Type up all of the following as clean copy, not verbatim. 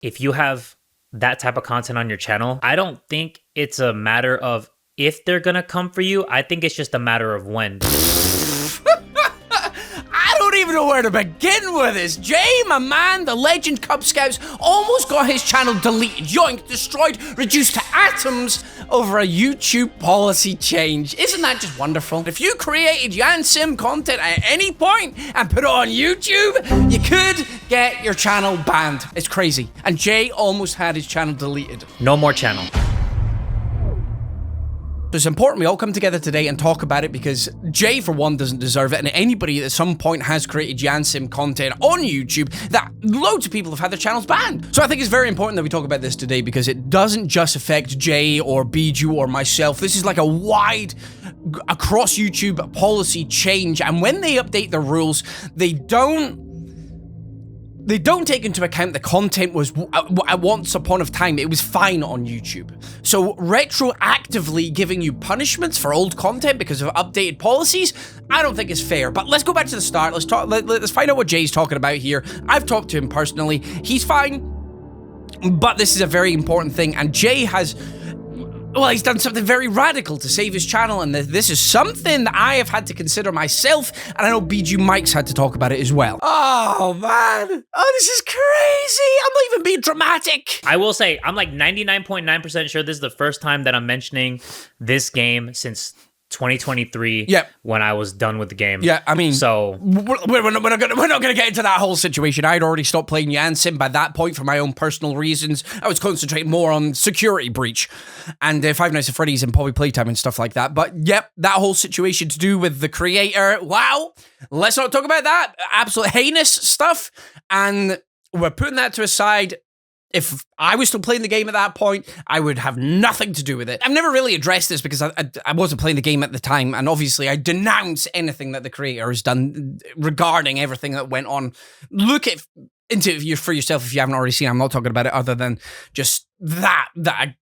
if you have that type of content on your channel, I don't think it's a matter of if they're gonna come for you. I think it's just a matter of when. I don't even know where to begin with this. Jay, my man, the legend Kubz Scouts, almost got his channel deleted, yoinked, destroyed, reduced to atoms over a YouTube policy change. Isn't that just wonderful? If you created Yan Sim content at any point and put it on YouTube, you could get your channel banned. It's crazy. And Jay almost had his channel deleted. No more channel. It's important we all come together today and talk about it because Jay, for one, doesn't deserve it, and anybody at some point has created Yan Sim content on YouTube that loads of people have had their channels banned. So I think it's very important that we talk about this today because it doesn't just affect Jay or Bijou or myself. This is like a wide, across YouTube policy change, and when they update the rules, they don't take into account the content was once upon a time, it was fine on YouTube. So retroactively giving you punishments for old content because of updated policies, I don't think is fair. But let's go back to the start. Let's find out what Jay's talking about here. I've talked to him personally. He's fine, but this is a very important thing. And Jay has, well, he's done something very radical to save his channel, and this is something that I have had to consider myself, and I know Bijou Mike's had to talk about it as well. Oh, man. Oh, this is crazy. I'm not even being dramatic. I will say, I'm like 99.9% sure this is the first time that I'm mentioning this game since 2023, when I was done with the game. Yeah, I mean, so we're not gonna get into that whole situation. I'd already stopped playing Yan Sim by that point for my own personal reasons. I was concentrating more on security breach and Five Nights at Freddy's and Poppy Playtime and stuff like that. But yep, that whole situation to do with the creator, wow, let's not talk about that. Absolute heinous stuff, and we're putting that to a side. If I was still playing the game at that point, I would have nothing to do with it. I've never really addressed this because I wasn't playing the game at the time, and obviously I denounce anything that the creator has done regarding everything that went on. Look into it for yourself if you haven't already seen. I'm not talking about it other than just that I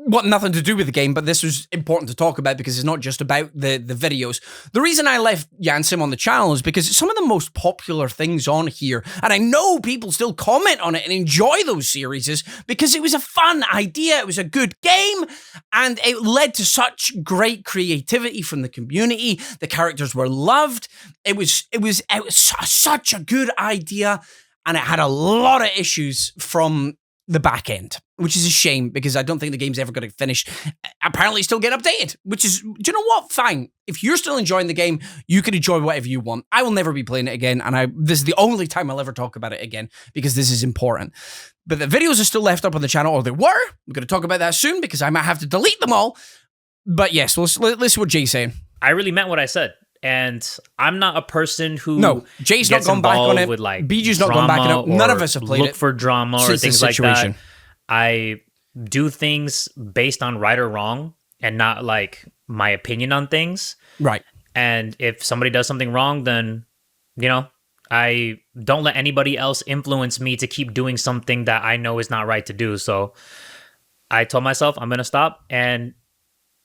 want nothing to do with the game, but this was important to talk about because it's not just about the videos. The reason I left Yan Sim on the channel is because it's some of the most popular things on here, and I know people still comment on it and enjoy those series because it was a fun idea, it was a good game, and it led to such great creativity from the community. The characters were loved. It was such a good idea, and it had a lot of issues from the back end, which is a shame because I don't think the game's ever going to finish. Apparently still get updated, which is, do you know what? Fine. If you're still enjoying the game, you can enjoy whatever you want. I will never be playing it again, and this is the only time I'll ever talk about it again because this is important. But the videos are still left up on the channel, or they were. I'm going to talk about that soon because I might have to delete them all. But yes, let's listen what Jay's saying. I really meant what I said. And I'm not a person who Jay's not gone back on it. With like Bijou's not gone back on it. None of us have played look for drama or things like that. I do things based on right or wrong and not like my opinion on things. Right. And if somebody does something wrong, then, you know, I don't let anybody else influence me to keep doing something that I know is not right to do. So I told myself I'm going to stop. And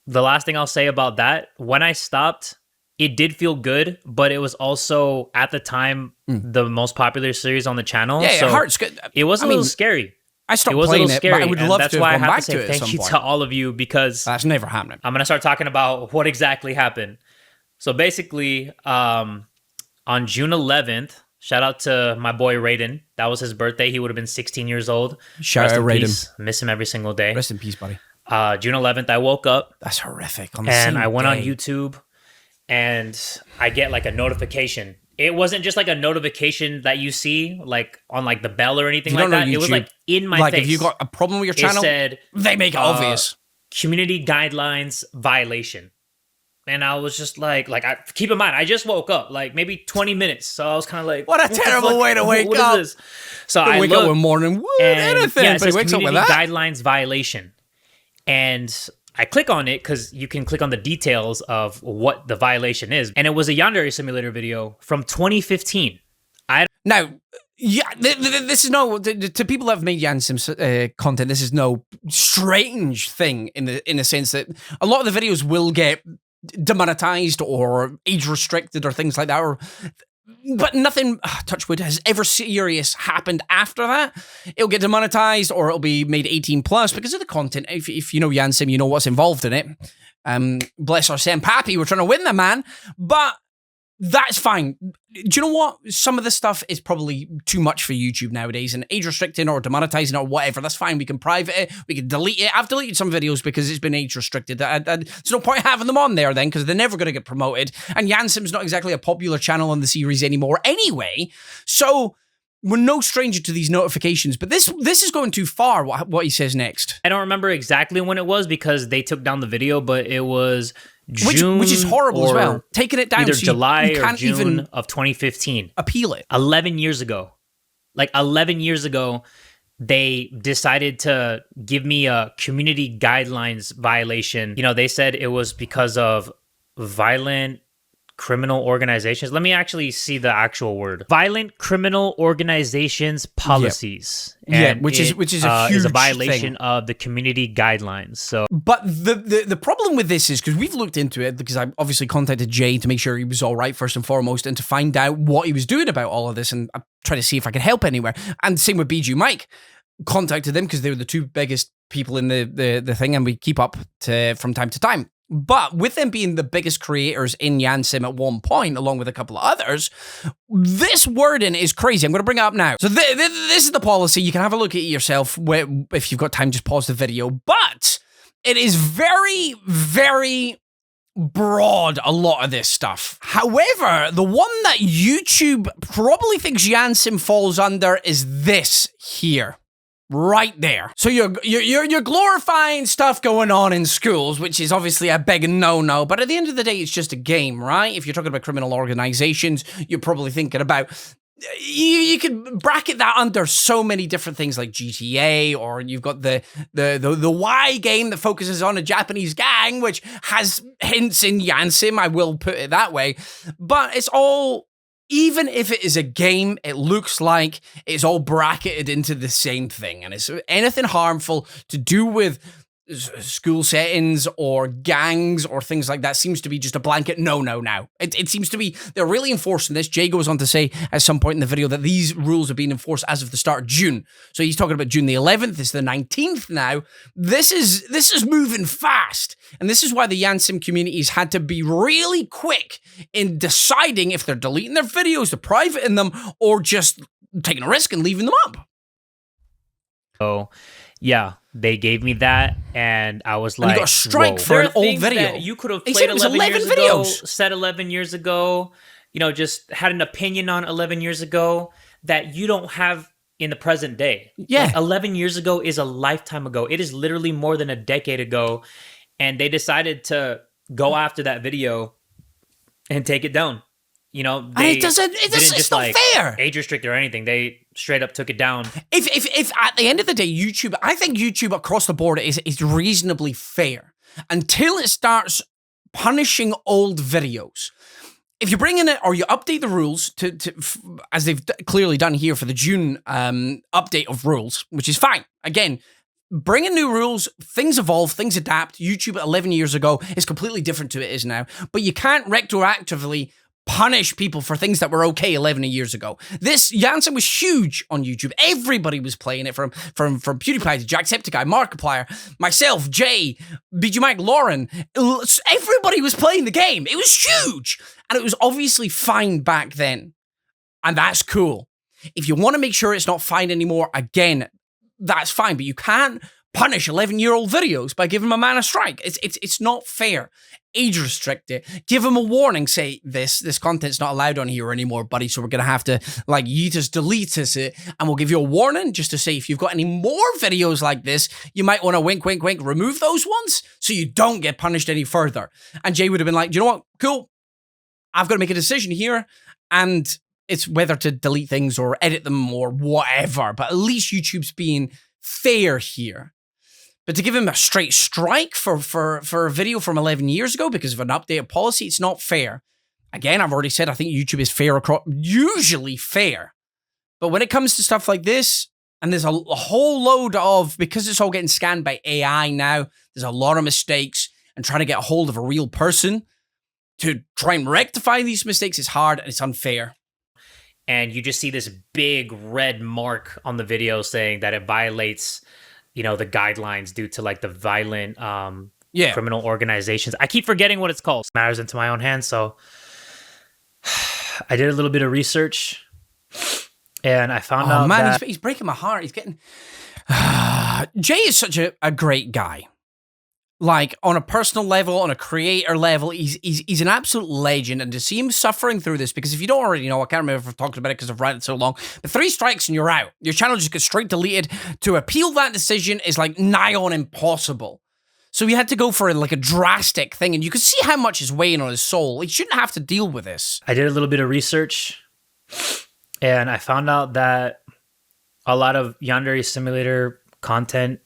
the last thing I'll say about that, when I stopped, it did feel good, but it was also, at the time, the most popular series on the channel. Yeah, so Heart's good. It was a little scary. I stopped playing it, but I would love to have gone back to it at some point. That's why I have to say thank you to all of you, because that's never happening. I'm going to start talking about what exactly happened. So basically, on June 11th, shout out to my boy Raiden. That was his birthday. He would have been 16 years old. Shout out Raiden. Peace. Miss him every single day. Rest in peace, buddy. June 11th, I woke up. That's horrific. And I went on YouTube. And I get like a notification. It wasn't just like a notification that you see like on like the bell or anything like that. It was like in my face. Like if you got a problem with your channel, it said, they make it obvious. Community guidelines violation. And I was just like keep in mind, I just woke up like maybe 20 minutes. So I was kind of like, what a terrible way to wake up. What is this? So I wake up one morning, anything. Yeah, it says community guidelines violation. And I click on it because you can click on the details of what the violation is. And it was a Yandere simulator video from 2015. Now, yeah, this is no, to people that have made Yan Sim content, this is no strange thing in the sense that a lot of the videos will get demonetized or age restricted or things like that, or but nothing, touch wood, has ever serious happened after that. It'll get demonetized or it'll be made 18 plus because of the content. If you know Yan Sim, you know what's involved in it. Bless our Pappy, we're trying to win the man, but that's fine. Do you know what? Some of this stuff is probably too much for YouTube nowadays, and age restricting or demonetizing or whatever, that's fine. We can private it, we can delete it. I've deleted some videos because it's been age restricted. There's no point having them on there then because they're never going to get promoted. And Yan Sim's not exactly a popular channel on the series anymore anyway. So we're no stranger to these notifications, but this is going too far, what he says next. I don't remember exactly when it was because they took down the video, but it was June, which is horrible as well. Taking it down either so July you or can't June even of 2015. appeal it. 11 years ago. Like 11 years ago, they decided to give me a community guidelines violation. You know, they said it was because of violent criminal organizations. Let me actually see the actual word. Violent criminal organizations policies. Yeah, which is a huge violation thing of the community guidelines. So, but the problem with this is because we've looked into it because I obviously contacted Jay to make sure he was all right first and foremost, and to find out what he was doing about all of this, and I tried to see if I could help anywhere. And same with BG Mike, contacted them because they were the two biggest people in the thing, and we keep up from time to time. But with them being the biggest creators in Yan Sim at one point, along with a couple of others, this wording is crazy. I'm going to bring it up now. So this is the policy. You can have a look at it yourself. If you've got time, just pause the video. But it is very, very broad, a lot of this stuff. However, the one that YouTube probably thinks Yan Sim falls under is this here. Right there. So you're glorifying stuff going on in schools, which is obviously a big no-no, but at the end of the day, it's just a game, right? If you're talking about criminal organizations, you're probably thinking about... You could bracket that under so many different things like GTA, or you've got the Y game that focuses on a Japanese gang, which has hints in Yan Sim, I will put it that way. But it's all... Even if it is a game, it looks like it's all bracketed into the same thing. And it's anything harmful to do with school settings or gangs or things like that seems to be just a blanket no now. It seems to be, they're really enforcing this. Jay goes on to say at some point in the video that these rules are being enforced as of the start of June. So he's talking about June the 11th. It's the 19th now. This is moving fast. And this is why the Yan Sim communities had to be really quick in deciding if they're deleting their videos, they're privating them, or just taking a risk and leaving them up. Oh, yeah, they gave me that, and I was like, and you got a strike for an old video. You could have played 11 years ago, said 11 years ago, you know, just had an opinion on 11 years ago that you don't have in the present day. Yeah. Like 11 years ago is a lifetime ago. It is literally more than a decade ago, and they decided to go after that video and take it down. You know, it's not fair. Age restrict or anything. They straight up took it down. If at the end of the day, YouTube, I think YouTube across the board is reasonably fair until it starts punishing old videos. If you bring in it or you update the rules to as they've clearly done here for the June update of rules, which is fine. Again, bring in new rules, things evolve, things adapt. YouTube 11 years ago is completely different to it is now. But you can't retroactively punish people for things that were okay 11 years ago. This Yan Sim was huge on YouTube. Everybody was playing it from PewDiePie to Jacksepticeye, Markiplier, myself, Jay, BG Mike, Lauren. Everybody was playing the game. It was huge. And it was obviously fine back then. And that's cool. If you want to make sure it's not fine anymore, again, that's fine. But you can't punish 11-year-old videos by giving them a man a strike. It's not fair. Age restrict it. Give them a warning. Say, this content's not allowed on here anymore, buddy, so we're going to have to, like, you just delete it, and we'll give you a warning just to say if you've got any more videos like this, you might want to wink, wink, wink, remove those ones so you don't get punished any further. And Jay would have been like, you know what? Cool. I've got to make a decision here, and it's whether to delete things or edit them or whatever, but at least YouTube's being fair here. But to give him a straight strike for a video from 11 years ago because of an updated policy, it's not fair. Again, I've already said I think YouTube is fair across, usually fair. But when it comes to stuff like this, and there's a whole load of, because it's all getting scanned by AI now, there's a lot of mistakes, and trying to get a hold of a real person to try and rectify these mistakes is hard and it's unfair. and you just see this big red mark on the video saying that it violates, the guidelines due to like the violent criminal organizations. I keep forgetting what it's called. Matters into my own hands. So I did a little bit of research, and I found out that he's breaking my heart. He's getting Jay is such a great guy. Like, on a personal level, on a creator level, he's an absolute legend. And to see him suffering through this, because if you don't already know, I can't remember if I've talked about it because I've read it so long, but 3 strikes and you're out. Your channel just gets straight deleted. To appeal that decision is like nigh on impossible. So he had to go for like a drastic thing, and you could see how much is weighing on his soul. He shouldn't have to deal with this. I did a little bit of research, and I found out that a lot of Yandere Simulator content,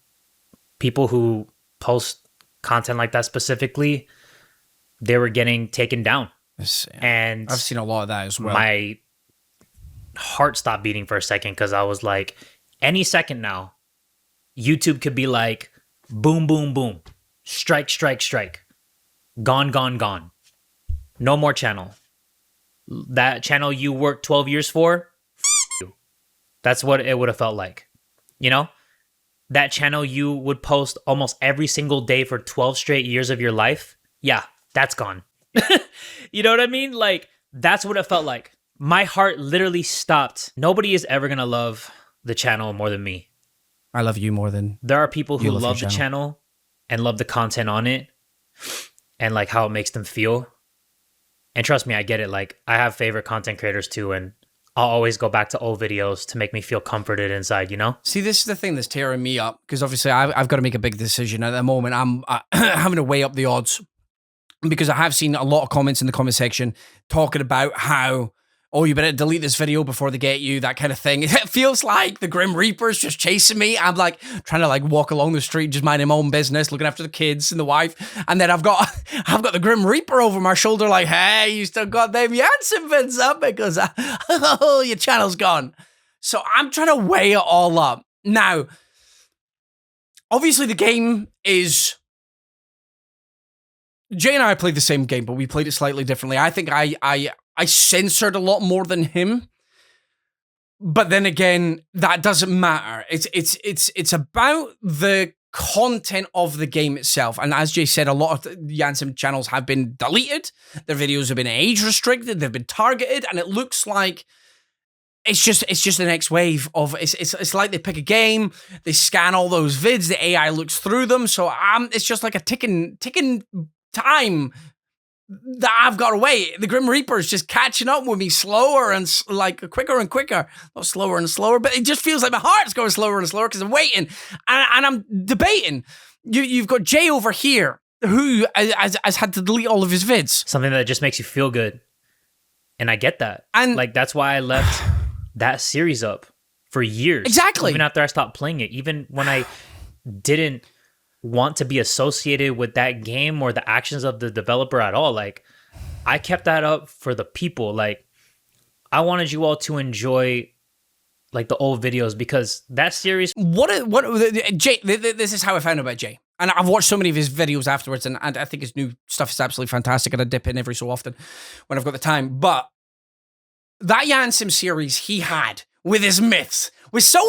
people who post content like that specifically, they were getting taken down. And I've seen a lot of that as well. My heart stopped beating for a second because I was like, any second now, YouTube could be like, boom, boom, boom, strike, strike, strike, gone, gone, gone. No more channel. That channel you worked 12 years for, you. That's what it would have felt like. That channel you would post almost every single day for 12 straight years of your life, yeah, that's gone. You know what I mean? Like, that's what it felt like. My heart literally stopped. Nobody is ever going to love the channel more than me. I love you more than there are people who love the channel and love the content on it and like how it makes them feel. And trust me, I get it. Like, I have favorite content creators too, and I'll always go back to old videos to make me feel comforted inside, See, this is the thing that's tearing me up, because obviously I've got to make a big decision. At the moment, I'm having to weigh up the odds, because I have seen a lot of comments in the comment section talking about how, oh, you better delete this video before they get you, that kind of thing. It feels like the Grim Reaper's just chasing me. I'm like trying to like walk along the street, just minding my own business, looking after the kids and the wife. And then I've got the Grim Reaper over my shoulder like, hey, you still got them Yan Sim vids up because your channel's gone. So I'm trying to weigh it all up. Now, obviously the game is... Jay and I played the same game, but we played it slightly differently. I think I censored a lot more than him. But then again, that doesn't matter. It's about the content of the game itself. And as Jay said, a lot of Yan Sim channels have been deleted. Their videos have been age restricted. They've been targeted. And it looks like it's just the next wave of it's like they pick a game, they scan all those vids, the AI looks through them. So it's just like a ticking time that I've got to wait. The Grim Reaper is just catching up with me slower and like quicker and quicker. Not slower and slower, but it just feels like my heart's going slower and slower because I'm waiting and I'm debating. You've got Jay over here who has had to delete all of his vids. Something that just makes you feel good. And I get that. And like, that's why I left that series up for years. Exactly. Even after I stopped playing it, even when I didn't want to be associated with that game or the actions of the developer at all. Like, I kept that up for the people. Like, I wanted you all to enjoy like the old videos because that series. Jay, this is how I found out about Jay. And I've watched so many of his videos afterwards, and I think his new stuff is absolutely fantastic, and I dip in every so often when I've got the time. But that Yan Sim series he had with his myths was so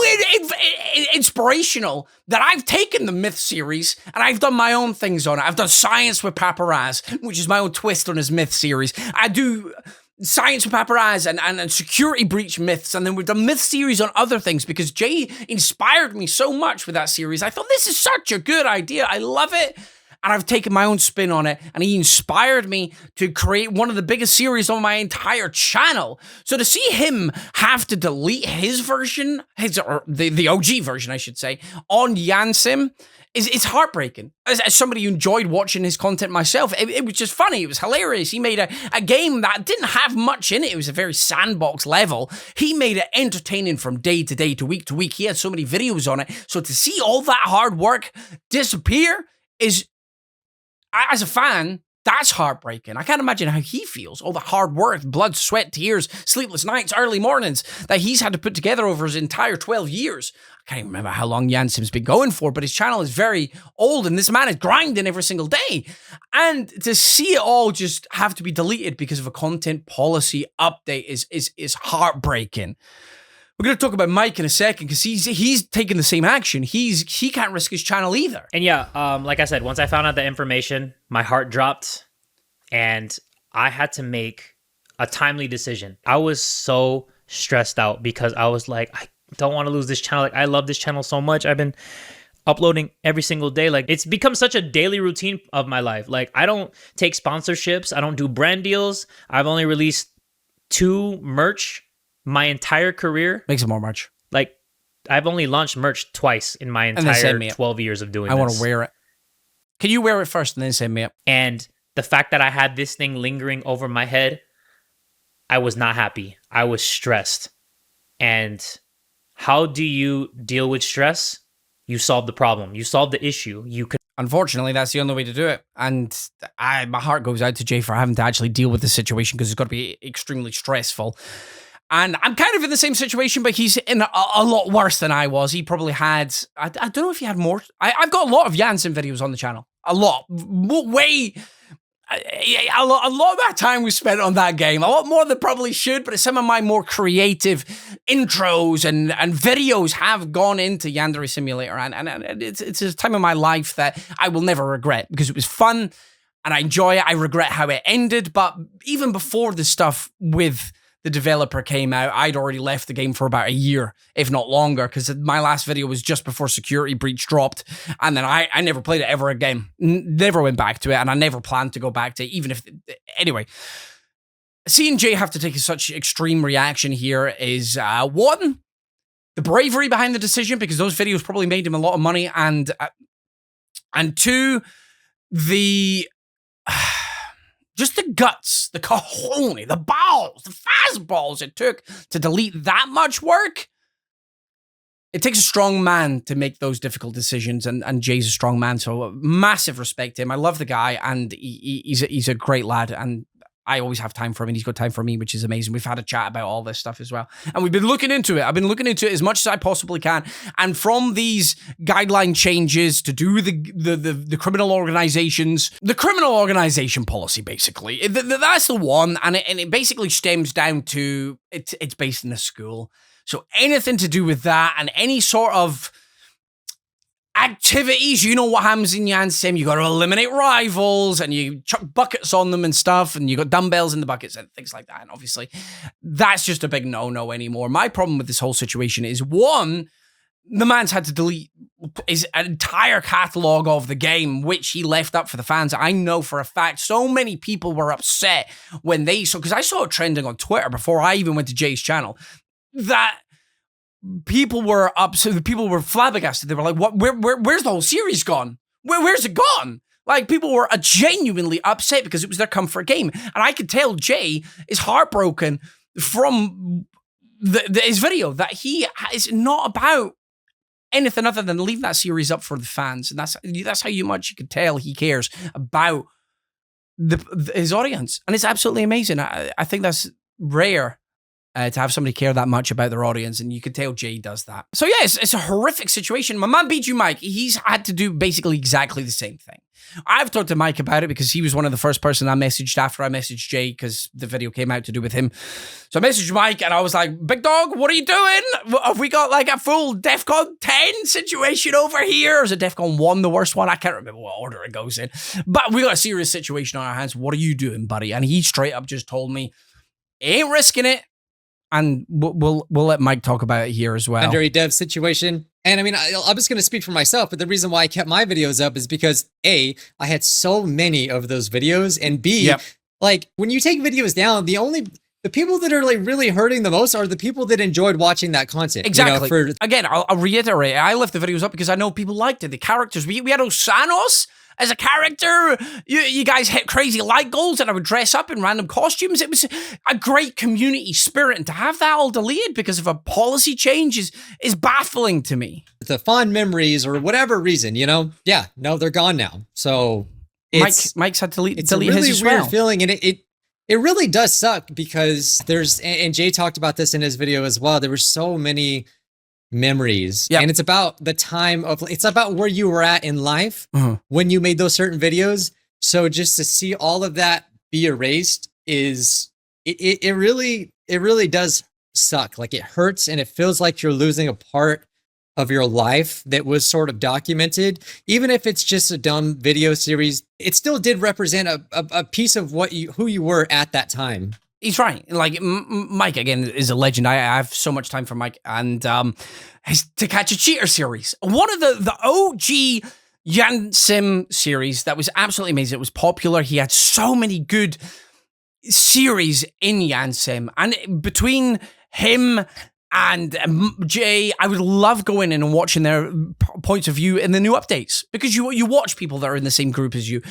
inspirational that I've taken the myth series and I've done my own things on it. I've done science with Paparazz, which is my own twist on his myth series. I do science with Paparazz and security breach myths, and then we've done myth series on other things because Jay inspired me so much with that series. I thought, this is such a good idea. I love it. And I've taken my own spin on it, and he inspired me to create one of the biggest series on my entire channel. So to see him have to delete his version, or the OG version, I should say, on Yan Sim, it's heartbreaking. As somebody who enjoyed watching his content myself, it was just funny. It was hilarious. He made a game that didn't have much in it. It was a very sandbox level. He made it entertaining from day to day, to week. He had so many videos on it. So to see all that hard work disappear is... As a fan, that's heartbreaking. I can't imagine how he feels. All the hard work, blood, sweat, tears, sleepless nights, early mornings that he's had to put together over his entire 12 years. can't even remember how long Yan Sim's been going for, but his channel is very old, and this man is grinding every single day. And to see it all just have to be deleted because of a content policy update is heartbreaking. We're going to talk about Mike in a second because he's taking the same action. He can't risk his channel either. And yeah, like I said, once I found out the information, my heart dropped, and I had to make a timely decision. I was so stressed out because I was like, I don't want to lose this channel. Like, I love this channel so much. I've been uploading every single day. Like, it's become such a daily routine of my life. Like, I don't take sponsorships. I don't do brand deals. I've only released 2 merch my entire career. Make some more merch. Like, I've only launched merch twice in my entire 12 years of doing this. I want to wear it. Can you wear it first and then send me it? And the fact that I had this thing lingering over my head, I was not happy. I was stressed. And how do you deal with stress? You solve the problem. You solve the issue. Unfortunately, that's the only way to do it. And my heart goes out to Jay for having to actually deal with the situation because it's got to be extremely stressful. And I'm kind of in the same situation, but he's in a lot worse than I was. He probably had, I don't know if he had more. I've got a lot of Yan Sim videos on the channel. A lot. Way, a lot of my time was spent on that game. A lot more than probably should, but some of my more creative intros and videos have gone into Yandere Simulator. And it's a time of my life that I will never regret because it was fun and I enjoy it. I regret how it ended, but even before the stuff with the developer came out, I'd already left the game for about a year, if not longer, because my last video was just before Security Breach dropped, and then I never played it ever again. Never went back to it, and I never planned to go back to it, even if... Anyway, seeing Jay have to take such extreme reaction here is, one, the bravery behind the decision, because those videos probably made him a lot of money, and two, the... just the guts, the cojones, the balls, the fastballs it took to delete that much work. It takes a strong man to make those difficult decisions, and Jay's a strong man, so massive respect to him. I love the guy, and he's a great lad, and I always have time for him, and he's got time for me, which is amazing. We've had a chat about all this stuff as well, and we've been looking into it. I've been looking into it as much as I possibly can, and from these guideline changes to do the criminal organizations, the criminal organization policy, basically, that's the one, and it basically stems down to, it's based in a school, so anything to do with that, and any sort of activities, you know what happens in Yan Sim. You got to eliminate rivals, and you chuck buckets on them and stuff, and you got dumbbells in the buckets and things like that. And obviously, that's just a big no-no anymore. My problem with this whole situation is, one, the man's had to delete his entire catalog of the game, which he left up for the fans. I know for a fact so many people were upset when they saw, because I saw it trending on Twitter before I even went to Jay's channel, that people were upset. People were flabbergasted. They were like, "What? Where's the whole series gone? Where's it gone?" Like, people were genuinely upset because it was their comfort game, and I could tell Jay is heartbroken from his video that he is not about anything other than leaving that series up for the fans, and that's how much you could tell he cares about his audience, and it's absolutely amazing. I think that's rare. To have somebody care that much about their audience, and you can tell Jay does that. So yeah, it's a horrific situation. My man BG Mike, he's had to do basically exactly the same thing. I've talked to Mike about it because he was one of the first person I messaged after I messaged Jay, because the video came out to do with him. So I messaged Mike and I was like, "Big dog, what are you doing? Have we got like a full DEFCON 10 situation over here? Or is it DEFCON 1 the worst one? I can't remember what order it goes in. But we got a serious situation on our hands. What are you doing, buddy?" And he straight up just told me, "Ain't risking it." And we'll let Mike talk about it here as well. Under a dev situation. And I mean, I'm just going to speak for myself, but the reason why I kept my videos up is because A, I had so many of those videos, and B, like, when you take videos down, the people that are like really hurting the most are the people that enjoyed watching that content. Exactly. You know, again, I'll reiterate, I left the videos up because I know people liked it. The characters, we had Osanos as a character. You guys hit crazy like goals, and I would dress up in random costumes. It was a great community spirit, and to have that all deleted because of a policy change is baffling to me. The fond memories or whatever reason, you know? Yeah, no, they're gone now. So Mike's had to delete it's a really his as weird well. feeling, and it really does suck because and Jay talked about this in his video as well. There were so many memories. Yeah. And it's about the time of, it's about where you were at in life when you made those certain videos. So just to see all of that be erased is, it really does suck. Like, it hurts, and it feels like you're losing a part of your life that was sort of documented. Even if it's just a dumb video series, it still did represent a piece of who you were at that time. He's right. Like, Mike, again, is a legend. I have so much time for Mike. And his To Catch a Cheater series. One of the OG Yan Sim series that was absolutely amazing. It was popular. He had so many good series in Yan Sim. And between him and Jay, I would love going in and watching their points of view in the new updates, because you watch people that are in the same group as you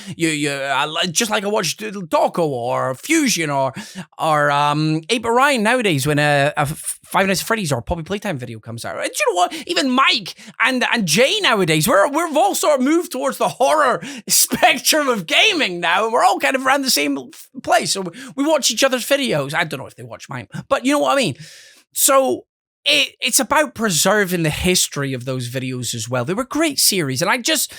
just like I watched Doko or Fusion or Ape Orion nowadays when a Five Nights at Freddy's or Poppy Playtime video comes out. And do you know what? Even Mike and Jay nowadays, we've all sort of moved towards the horror spectrum of gaming now, and we're all kind of around the same place. So we watch each other's videos. I don't know if they watch mine, but you know what I mean. So it's about preserving the history of those videos as well. They were great series, and I just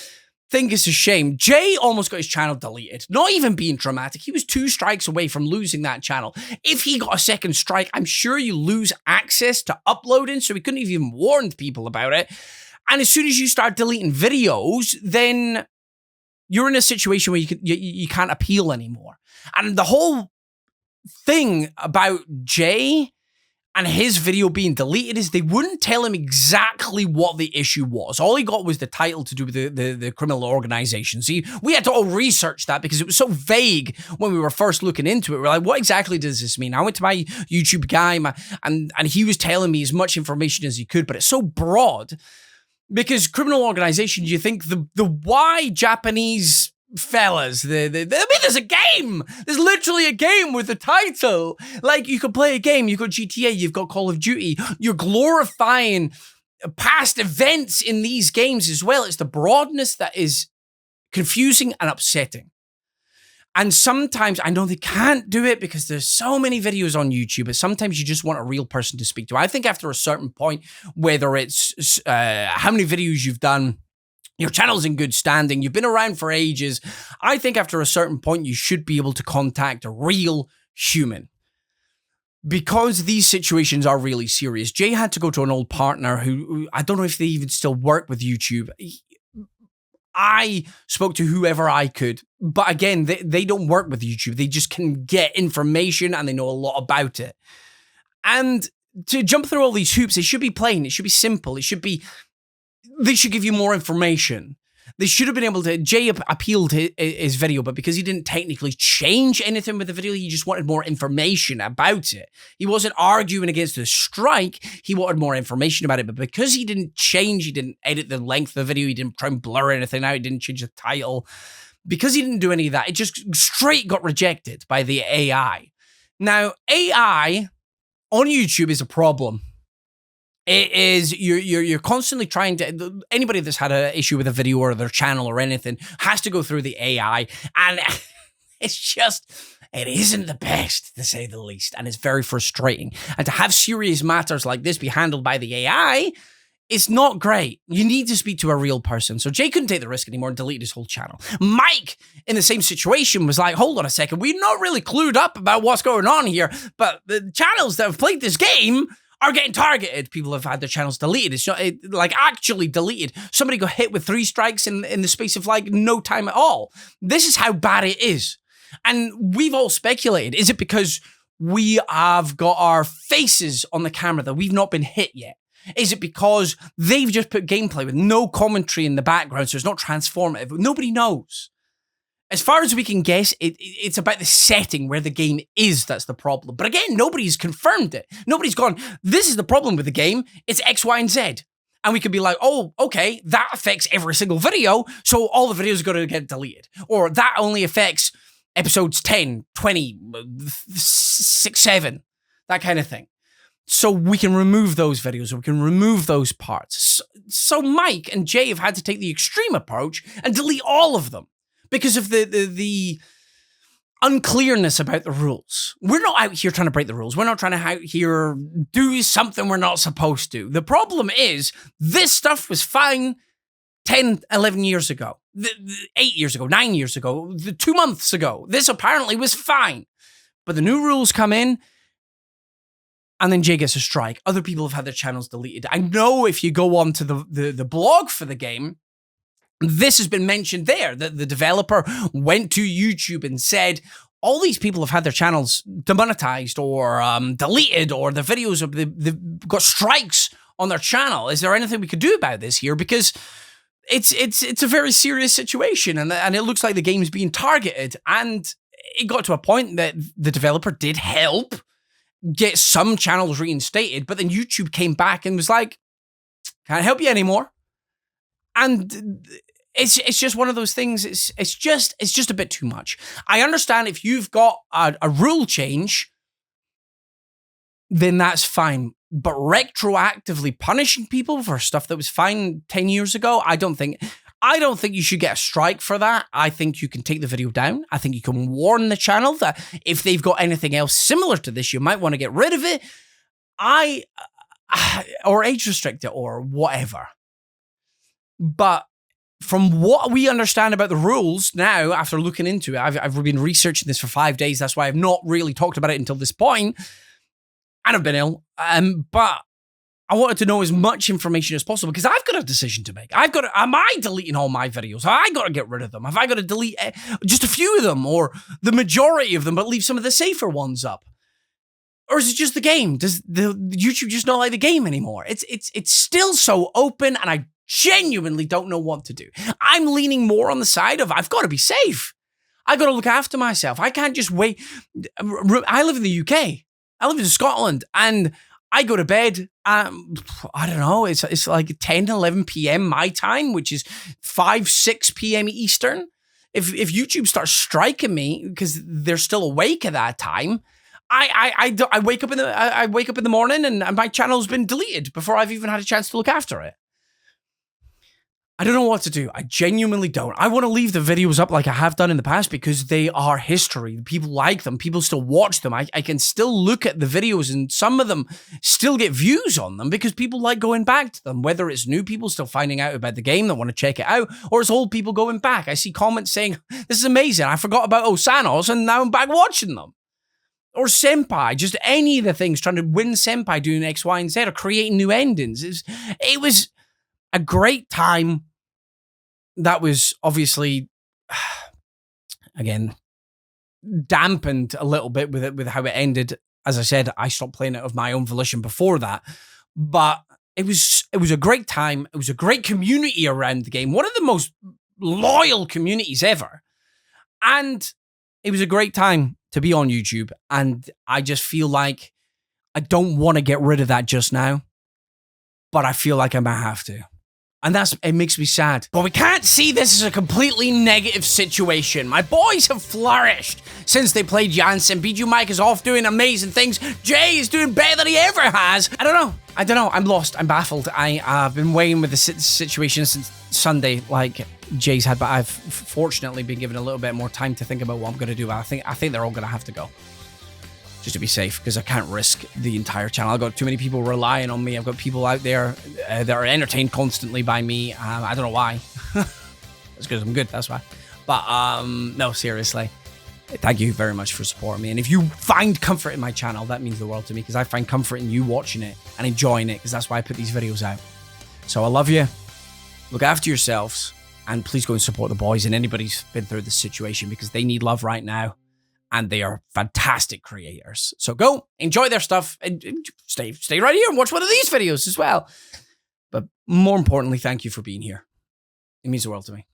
think it's a shame. Jay almost got his channel deleted. Not even being dramatic. He was 2 strikes away from losing that channel. If he got a second strike, I'm sure you lose access to uploading, so he couldn't have even warned people about it. And as soon as you start deleting videos, then you're in a situation where you can't appeal anymore. And the whole thing about Jay and his video being deleted is they wouldn't tell him exactly what the issue was. All he got was the title to do with the criminal organization. See, we had to all research that because it was so vague when we were first looking into it. We're like, what exactly does this mean? I went to my YouTube guy and he was telling me as much information as he could, but it's so broad because criminal organization, you think the why Japanese fellas, I mean, there's a game. There's literally a game with a title. Like, you could play a game. You've got GTA. You've got Call of Duty. You're glorifying past events in these games as well. It's the broadness that is confusing and upsetting. And sometimes, I know they can't do it because there's so many videos on YouTube, but sometimes you just want a real person to speak to. I think after a certain point, whether it's how many videos you've done, your channel's in good standing, you've been around for ages, I think after a certain point, you should be able to contact a real human. Because these situations are really serious. Jay had to go to an old partner who I don't know if they even still work with YouTube. I spoke to whoever I could. But again, they don't work with YouTube. They just can get information and they know a lot about it. And to jump through all these hoops, it should be plain. It should be simple. They should give you more information. They should have been able to, Jay appealed his video, but because he didn't technically change anything with the video, he just wanted more information about it. He wasn't arguing against the strike, he wanted more information about it, but because he didn't change, he didn't edit the length of the video, he didn't try and blur anything out, he didn't change the title, because he didn't do any of that, it just straight got rejected by the AI. Now, AI on YouTube is a problem. It is, you're constantly trying to, anybody that's had an issue with a video or their channel or anything has to go through the AI, and it's just, it isn't the best, to say the least, and it's very frustrating. And to have serious matters like this be handled by the AI, it's not great. You need to speak to a real person. So Jay couldn't take the risk anymore and deleted his whole channel. Mike, in the same situation, was like, hold on a second, we're not really clued up about what's going on here, but the channels that have played this game are getting targeted. People have had their channels deleted. It's not, like, actually deleted. Somebody got hit with 3 strikes in the space of, like, no time at all. This is how bad it is. And we've all speculated. Is it because we have got our faces on the camera that we've not been hit yet? Is it because they've just put gameplay with no commentary in the background, so it's not transformative? Nobody knows. As far as we can guess, it's about the setting where the game is that's the problem. But again, nobody's confirmed it. Nobody's gone, this is the problem with the game. It's X, Y, and Z. And we could be like, oh, okay, that affects every single video, so all the videos are going to get deleted. Or that only affects episodes 10, 20, 6, 7, that kind of thing. So we can remove those videos, or we can remove those parts. So Mike and Jay have had to take the extreme approach and delete all of them. Because of the unclearness about the rules. We're not out here trying to break the rules. We're not trying to out here do something we're not supposed to. The problem is this stuff was fine 10, 11 years ago, 8 years ago, 9 years ago, 2 months ago. This apparently was fine. But the new rules come in, and then Jay gets a strike. Other people have had their channels deleted. I know if you go on to the blog for the game, this has been mentioned there, that the developer went to YouTube and said, all these people have had their channels demonetized or deleted, or the videos, they've got strikes on their channel. Is there anything we could do about this here? Because it's a very serious situation, and it looks like the game's being targeted. And it got to a point that the developer did help get some channels reinstated, but then YouTube came back and was like, can't help you anymore. And it's just one of those things. It's just a bit too much. I understand if you've got a rule change, then that's fine. But retroactively punishing people for stuff that was fine 10 years ago, I don't think you should get a strike for that. I think you can take the video down. I think you can warn the channel that if they've got anything else similar to this, you might want to get rid of it. Or age restrict it or whatever. But from what we understand about the rules now, after looking into it, I've been researching this for 5 days. That's why I've not really talked about it until this point. And I've been ill. But I wanted to know as much information as possible because I've got a decision to make. Am I deleting all my videos? Have I got to get rid of them? Have I got to delete just a few of them or the majority of them, but leave some of the safer ones up? Or is it just the game? Does the YouTube just not like the game anymore? It's still so open, and I genuinely don't know what to do. I'm leaning more on the side of I've got to be safe. I got to look after myself. I can't just wait. I live in the UK. I live in Scotland, and I go to bed, I don't know, it's like 10, 11 p.m. my time, which is 5, 6 p.m. Eastern. If YouTube starts striking me because they're still awake at that time, I wake up in the morning and my channel's been deleted before I've even had a chance to look after it. I don't know what to do. I genuinely don't. I want to leave the videos up like I have done in the past because they are history. People like them. People still watch them. I can still look at the videos, and some of them still get views on them because people like going back to them, whether it's new people still finding out about the game that want to check it out, or it's old people going back. I see comments saying, this is amazing. I forgot about Osanos and now I'm back watching them. Or Senpai, just any of the things, trying to win Senpai doing X, Y, and Z, or creating new endings. It was a great time. That was obviously, again, dampened a little bit with how it ended. As I said, I stopped playing it of my own volition before that. But it was a great time. It was a great community around the game. One of the most loyal communities ever. And it was a great time to be on YouTube. And I just feel like I don't want to get rid of that just now. But I feel like I might have to. And it makes me sad. But we can't see this as a completely negative situation. My boys have flourished since they played Yan Sim. Bijou Mike is off doing amazing things. Jay is doing better than he ever has. I don't know. I'm lost. I'm baffled. I've been waiting with the situation since Sunday, like Jay's had, but I've fortunately been given a little bit more time to think about what I'm going to do. I think they're all going to have to go. Just to be safe, because I can't risk the entire channel. I've got too many people relying on me. I've got people out there that are entertained constantly by me. I don't know why. That's because I'm good, that's why. But no, seriously. Thank you very much for supporting me. And if you find comfort in my channel, that means the world to me, because I find comfort in you watching it and enjoying it, because that's why I put these videos out. So I love you. Look after yourselves. And please go and support the boys and anybody who's been through this situation, because they need love right now. And they are fantastic creators. So go, enjoy their stuff, and stay right here and watch one of these videos as well. But more importantly, thank you for being here. It means the world to me.